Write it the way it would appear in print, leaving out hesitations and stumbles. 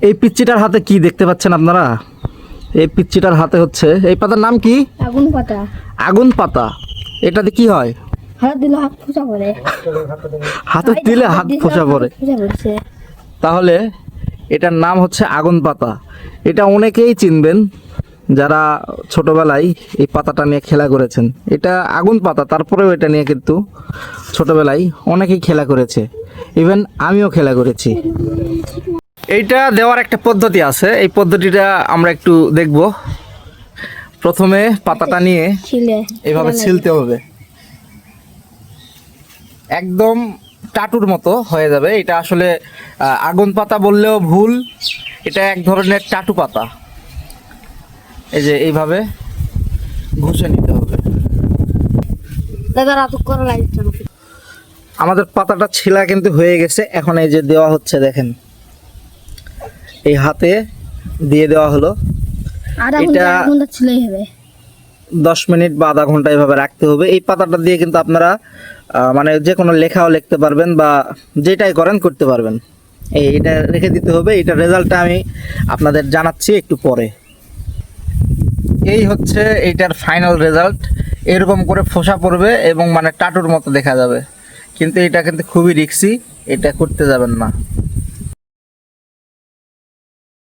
এই পিচ্চিটার হাতে কি দেখতে পাচ্ছেন আপনারা? এই পিচ্চিটার হাতে হচ্ছে, এই পাতার নাম কি? আগুন পাতা। আগুন পাতা। এটাতে কি হয়? হাত দিলে হাত ফোঁসা পড়ে। হাতে দিলে হাত ফোঁসা পড়ে। তাহলে এটার নাম হচ্ছে আগুন পাতা। এটা অনেকেই চিনবেন যারা ছোটবেলায় এই পাতাটা নিয়ে খেলা করেছেন। এটা আগুন পাতা, তারপরেও এটা নিয়ে কিন্তু ছোটবেলায় অনেকেই খেলা করেছে, ইভেন আমিও খেলা করেছি। এইটা দেওয়ার একটা পদ্ধতি আছে, এই পদ্ধতিটা আমরা একটু দেখব। প্রথমে পাতাটা নিয়ে এভাবে ছিলতে হবে, একদম টাটুর মতো হয়ে যাবে। এটা আসলে আগুন পাতা বললেও ভুল, এটা এক ধরনের টাটু পাতা। এই যে এইভাবে ঘষে নিতে হবে। আমাদের পাতাটা ছিলা কিন্তু হয়ে গেছে। এখন এই যে দেওয়া হচ্ছে, দেখেন এই হাতে দিয়ে দেওয়া হলো। এটা 10 মিনিট বা আধা ঘন্টা এভাবে রাখতে হবে। এই পাতাটা দিয়ে কিন্তু আপনারা মানে যে কোনো লেখাও লিখতে পারবেন বা যেটাই করেন করতে পারবেন। এটা রেখে দিতে হবে। এটা রেজাল্টটা আমি আপনাদের জানাচ্ছি একটু পরে। এই হচ্ছে এইটার ফাইনাল রেজাল্ট। এরকম করে ফোসা পড়বে এবং মানে টাটুর মতো দেখা যাবে, কিন্তু এটা কিন্তু খুবই রিস্কি, এটা করতে যাবেন না।